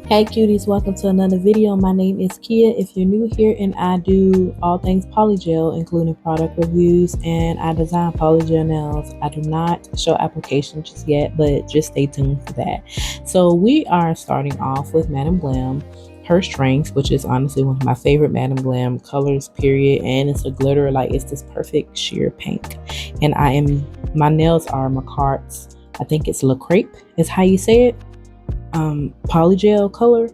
Hey cuties, welcome to another video. My name is Kia. If you're new here, and I do all things polygel, including product reviews, and I design polygel nails. I do not show applications just yet, but just stay tuned for that. So we are starting off with Madam Glam, her strength, which is honestly one of my favorite Madam Glam colors, period. And it's a glitter, like it's this perfect sheer pink. And my nails are Macart's, I think it's Le Crepe is how you say it, polygel color,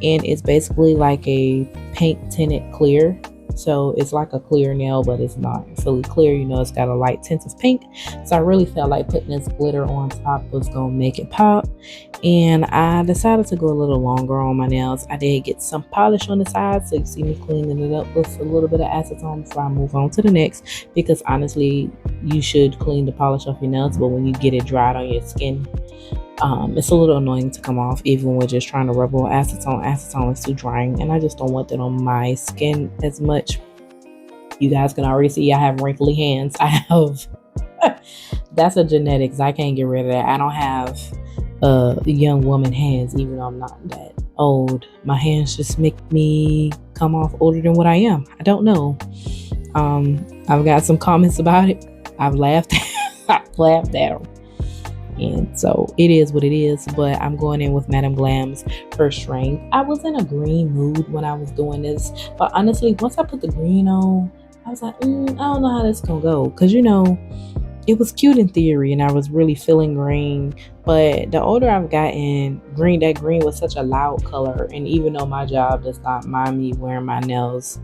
and it's basically like a paint tinted clear. So it's like a clear nail, but it's not fully clear. You know, it's got a light tint of pink. So I really felt like putting this glitter on top was gonna make it pop, and I decided to go a little longer on my nails. I did get some polish on the side, so you see me cleaning it up with a little bit of acetone before I move on to the next, because honestly you should clean the polish off your nails, but when you get it dried on your skin, it's a little annoying to come off, even with just trying to rub on acetone. Acetone is too drying, and I just don't want that on my skin as much. You guys can already see I have wrinkly hands. I have that's a genetics. I can't get rid of that. I don't have young woman hands, even though I'm not that old. My hands just make me come off older than what I am. I don't know. I've got some comments about it. I've laughed I've laughed at them. And so it is what it is, but I'm going in with Madam Glam's First Strength. I was in a green mood when I was doing this, but honestly, once I put the green on, I was like, I don't know how this gonna go, because you know, it was cute in theory and I was really feeling green, but the older I've gotten, that green was such a loud color. And even though my job does not mind me wearing my nails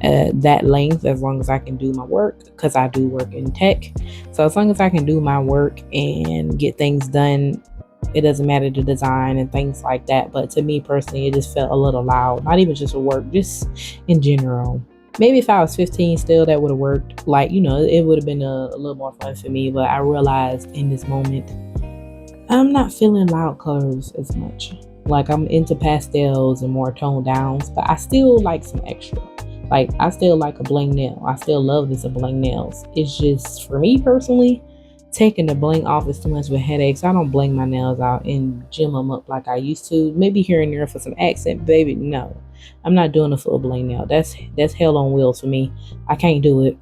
that length, as long as I can do my work, because I do work in tech, so as long as I can do my work and get things done, it doesn't matter the design and things like that. But to me personally, it just felt a little loud, not even just for work, just in general. Maybe if I was 15 still, that would have worked, like, you know, it would have been a little more fun for me. But I realized in this moment I'm not feeling loud colors as much. Like, I'm into pastels and more toned downs, but I still like some extra. Like, I still like a bling nail. I still love this bling nails. It's just, for me personally, taking the bling off is too much of a headache. So I don't bling my nails out and gem them up like I used to. Maybe here and there for some accent, baby. No, I'm not doing a full bling nail. That's hell on wheels for me. I can't do it.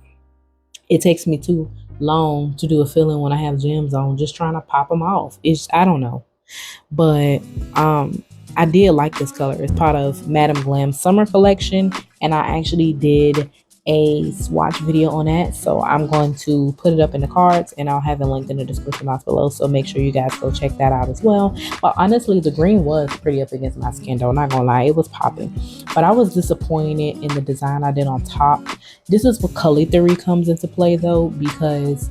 It takes me too long to do a filling when I have gems on, just trying to pop them off. I don't know. But I did like this color. It's part of Madam Glam's summer collection, and I actually did a swatch video on that, so I'm going to put it up in the cards, and I'll have it linked in the description box below, so make sure you guys go check that out as well. But honestly, the green was pretty up against my skin though, not gonna lie, it was popping. But I was disappointed in the design I did on top. This is where color theory comes into play though, because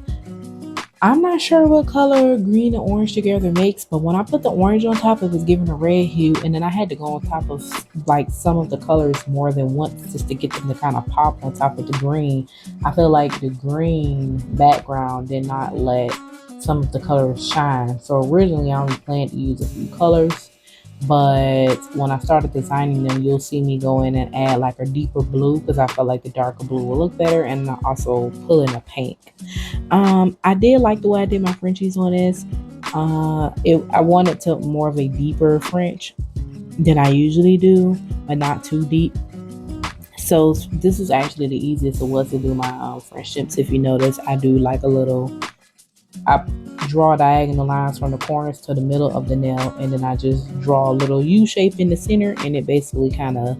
I'm not sure what color green and orange together makes, but when I put the orange on top, it was giving a red hue, and then I had to go on top of like some of the colors more than once just to get them to kind of pop on top of the green. I feel like the green background did not let some of the colors shine. So originally I only planned to use a few colors, but when I started designing them, you'll see me go in and add like a deeper blue, because I felt like the darker blue will look better, and I also pull in a pink. I did like the way I did my Frenchies on this. I wanted to more of a deeper French than I usually do, but not too deep. So this is actually the easiest it was to do my French tips. If you notice, I do like I draw diagonal lines from the corners to the middle of the nail, and then I just draw a little U shape in the center, and it basically kind of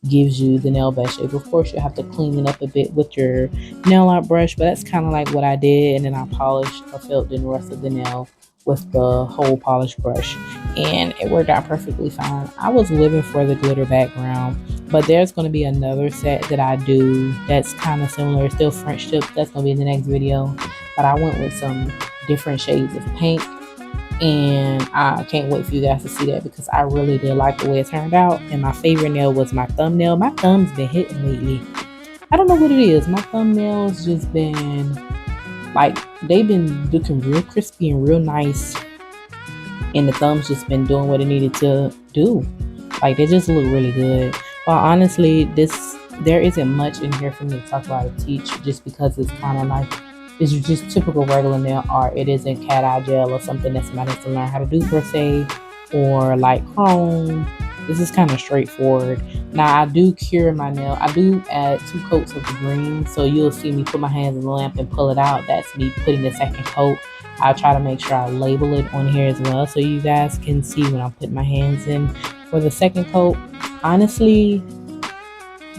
gives you the nail bed shape. Of course, you have to clean it up a bit with your nail art brush, but that's kind of like what I did. And then I polished or filled in the rest of the nail with the whole polish brush, and it worked out perfectly fine. I was living for the glitter background, but there's going to be another set that I do that's kind of similar, still French tips. That's going to be in the next video, but I went with some different shades of pink, and I can't wait for you guys to see that, because I really did like the way it turned out. And my favorite nail was my thumbnail. My thumb's been hitting lately. I don't know what it is. My thumbnails just been like, they've been looking real crispy and real nice, and the thumb's just been doing what it needed to do. Like, they just look really good. But honestly, there isn't much in here for me to talk about or teach, just because it's kind of like, it's just typical regular nail art. It isn't cat eye gel or something that somebody has to learn how to do per se, or like chrome This is kind of straightforward. Now I do cure my nail. I do add 2 coats of the green, so you'll see me put my hands in the lamp and pull it out. That's me putting the second coat. I'll try to make sure I label it on here as well so you guys can see when I'm putting my hands in for the second coat. Honestly,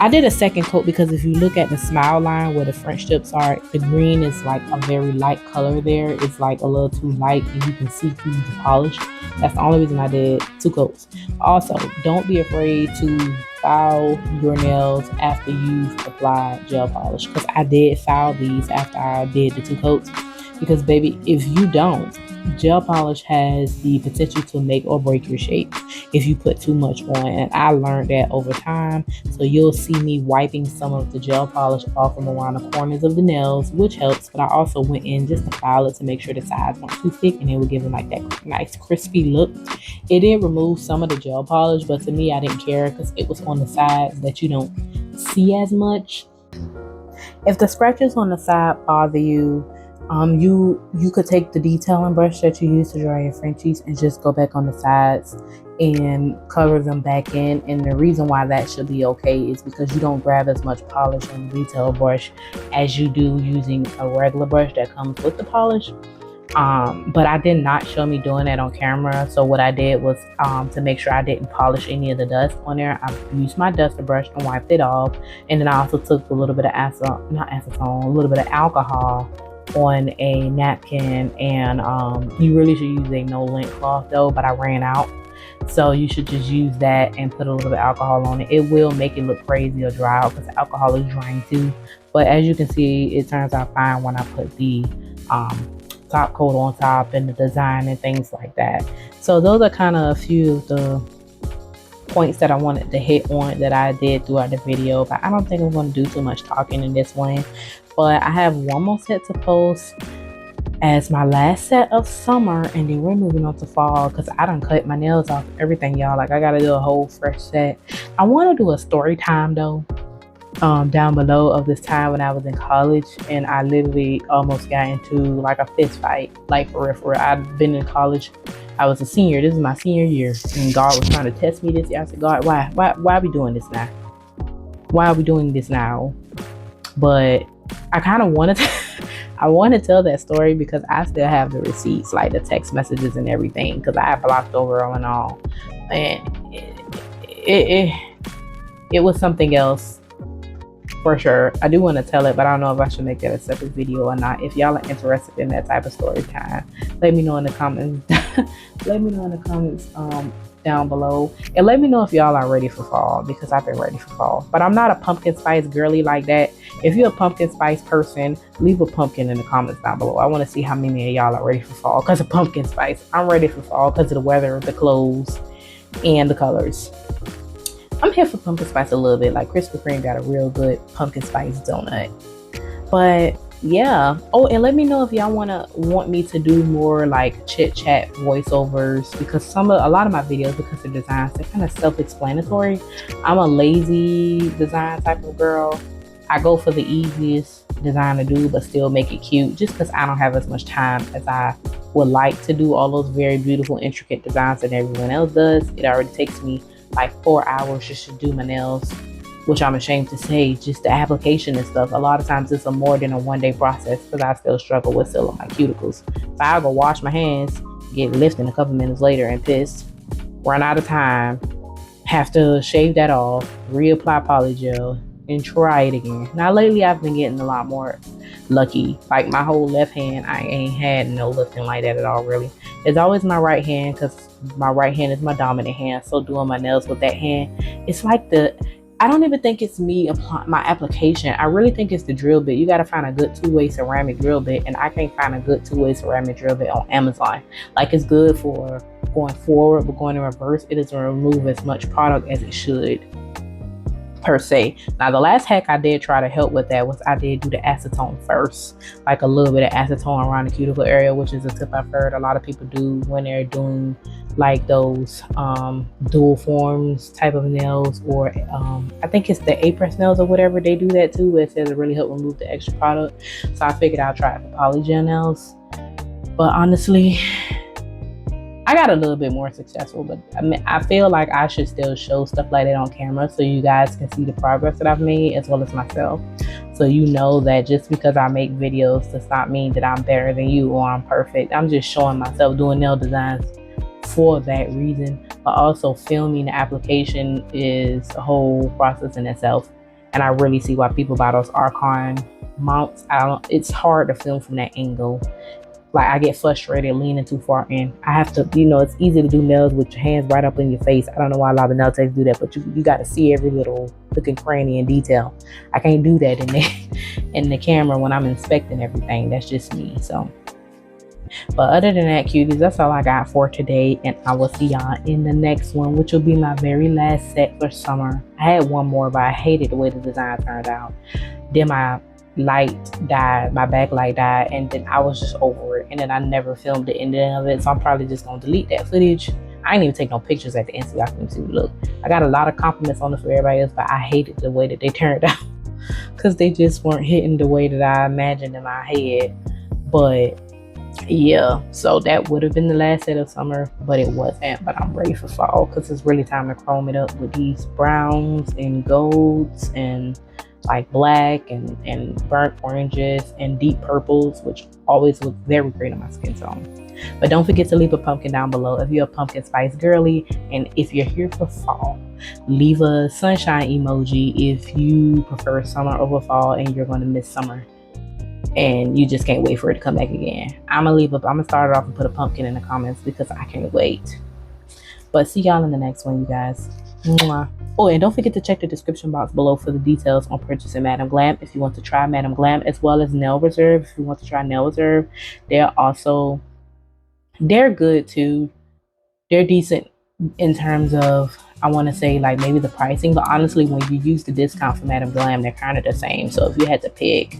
I did a second coat because if you look at the smile line where the French tips are, the green is like a very light color there. It's like a little too light and you can see through the polish. That's the only reason I did 2 coats. Also, don't be afraid to file your nails after you've applied gel polish, because I did file these after I did the 2 coats. Because baby, if you don't, gel polish has the potential to make or break your shape if you put too much on, and I learned that over time. So you'll see me wiping some of the gel polish off from around the corners of the nails, which helps, but I also went in just to file it to make sure the sides weren't too thick and it would give it like that nice crispy look. It did remove some of the gel polish, but to me I didn't care because it was on the sides that you don't see as much. If the scratches on the side bother you, you could take the detailing brush that you use to dry your Frenchies and just go back on the sides and cover them back in. And the reason why that should be okay is because you don't grab as much polish on the detail brush as you do using a regular brush that comes with the polish. But I did not show me doing that on camera. So what I did was to make sure I didn't polish any of the dust on there, I used my duster brush and wiped it off. And then I also took a little bit of a little bit of alcohol on a napkin, and you really should use a no lint cloth though, but I ran out, so you should just use that and put a little bit of alcohol on it. It will make it look crazy or dry out because alcohol is drying too, but as you can see, it turns out fine when I put the top coat on top and the design and things like that. So those are kind of a few of the points that I wanted to hit on that I did throughout the video, but I don't think I'm going to do too much talking in this one. But I have one more set to post as my last set of summer, and then we're moving on to fall because I done cut my nails off, everything, y'all. Like, I gotta do a whole fresh set. I want to do a story time though, down below, of this time when I was in college and I literally almost got into like a fist fight, like for real. I've been in college. I was a senior. This is my senior year, and God was trying to test me this year. I said, God, why are we doing this now? Why are we doing this now? But I kind of wanted to, I want to tell that story because I still have the receipts, like the text messages and everything, because I blocked over all in all, and it was something else for sure. I do want to tell it, but I don't know if I should make that a separate video or not. If y'all are interested in that type of story time, let me know in the comments. Let me know in the comments down below, and let me know if y'all are ready for fall, because I've been ready for fall. But I'm not a pumpkin spice girly like that. If you're a pumpkin spice person, leave a pumpkin in the comments down below. I want to see how many of y'all are ready for fall because of pumpkin spice. I'm ready for fall because of the weather, the clothes, and the colors. I'm here for pumpkin spice a little bit. Like, Krispy Kreme got a real good pumpkin spice donut. But yeah. Oh, and let me know if y'all want me to do more like chit chat voiceovers, because a lot of my videos, because of designs, they're kind of self-explanatory. I'm a lazy design type of girl. I go for the easiest design to do, but still make it cute, just because I don't have as much time as I would like to do all those very beautiful, intricate designs that everyone else does. It already takes me like 4 hours just to do my nails, which I'm ashamed to say, just the application and stuff. A lot of times it's a more than a one-day process because I still struggle with sealing my cuticles. So I'll go wash my hands, get lifting a couple minutes later and pissed, run out of time, have to shave that off, reapply polygel, and try it again. Now lately I've been getting a lot more lucky. Like, my whole left hand, I ain't had no lifting like that at all, really. It's always my right hand because my right hand is my dominant hand. So doing my nails with that hand, it's like I don't even think it's me applying my application. I really think it's the drill bit. You got to find a good two-way ceramic drill bit, and I can't find a good two-way ceramic drill bit on Amazon. Like, it's good for going forward, but going in reverse, it doesn't remove as much product as it should, per se. Now, the last hack I did try to help with that was I did do the acetone first, like a little bit of acetone around the cuticle area, which is a tip I've heard a lot of people do when they're doing like those dual forms type of nails, or I think it's the A-press nails or whatever, they do that too, where it says it really help remove the extra product. So I figured I'll try it for polygel nails. But honestly, I got a little bit more successful, but I mean, I feel like I should still show stuff like that on camera so you guys can see the progress that I've made as well as myself. So you know that just because I make videos does not mean that I'm better than you or I'm perfect. I'm just showing myself doing nail designs for that reason. But also filming the application is a whole process in itself. And I really see why people buy those Archon mounts. It's hard to film from that angle. Like, I get frustrated leaning too far in. I have to, it's easy to do nails with your hands right up in your face. I don't know why a lot of nail techs do that, but you got to see every little looking cranny and detail. I can't do that in the camera when I'm inspecting everything. That's just me. So, but other than that, cuties, that's all I got for today, and I will see y'all in the next one, which will be my very last set for summer. I had one more, but I hated the way the design turned out. Then my light died, my backlight died, and then I was just over it, and then I never filmed the ending of it, so I'm probably just gonna delete that footage. I didn't even take no pictures at the end so y'all can see. Look, I got a lot of compliments on it for everybody else, but I hated the way that they turned out because they just weren't hitting the way that I imagined in my head. But yeah, so that would have been the last set of summer, but it wasn't. But I'm ready for fall because it's really time to chrome it up with these browns and golds and like black and burnt oranges and deep purples, which always look very great on my skin tone. But don't forget to leave a pumpkin down below if you're a pumpkin spice girly, and if you're here for fall, leave a sunshine emoji if you prefer summer over fall and you're going to miss summer and you just can't wait for it to come back again. I'm gonna start it off and put a pumpkin in the comments because I can't wait. But see y'all in the next one, you guys. Mwah. Oh, and don't forget to check the description box below for the details on purchasing Madam Glam if you want to try Madam Glam, as well as Nail Reserve if you want to try Nail Reserve. They're good too. They're decent in terms of, I want to say, like maybe the pricing, but honestly when you use the discount for Madam Glam, they're kind of the same. So if you had to pick,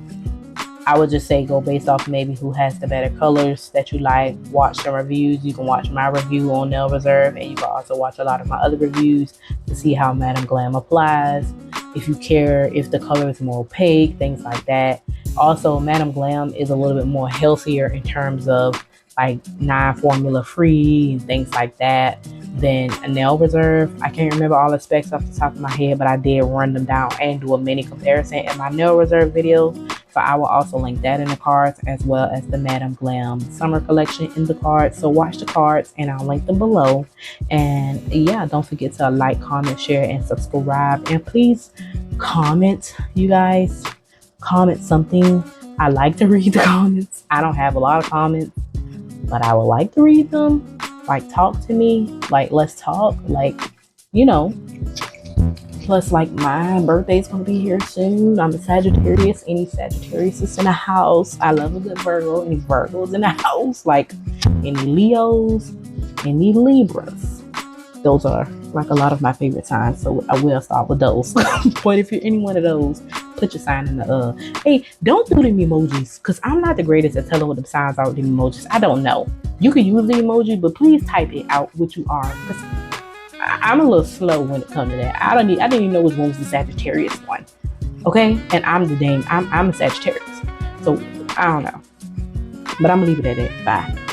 I would just say go based off maybe who has the better colors that you like. Watch some reviews. You can watch my review on Nail Reserve, and you can also watch a lot of my other reviews to see how Madam Glam applies. If you care if the color is more opaque, things like that. Also, Madam Glam is a little bit more healthier in terms of like non-formula free and things like that than a Nail Reserve. I can't remember all the specs off the top of my head, but I did run them down and do a mini comparison in my Nail Reserve video. So I will also link that in the cards, as well as the Madam Glam summer collection in the cards. So watch the cards and I'll link them below. And yeah, don't forget to like, comment, share, and subscribe. And please comment, you guys. Comment something. I like to read the comments. I don't have a lot of comments, but I would like to read them. Like, talk to me. Like, let's talk. Like, Plus, like, my birthday's gonna be here soon. I'm a Sagittarius. Any Sagittarius in the house? I love a good Virgo. Any Virgos in the house? Like, any Leos? Any Libras? Those are like a lot of my favorite signs, so I will start with those. But if you're any one of those, put your sign in the hey, don't do them emojis, because I'm not the greatest at telling what the signs are with the emojis. I don't know. You can use the emoji, but please type it out what you are, because I'm a little slow when it comes to that. I didn't even know which one was the Sagittarius one. Okay? And I'm a Sagittarius. So I don't know. But I'm gonna leave it at that. Bye.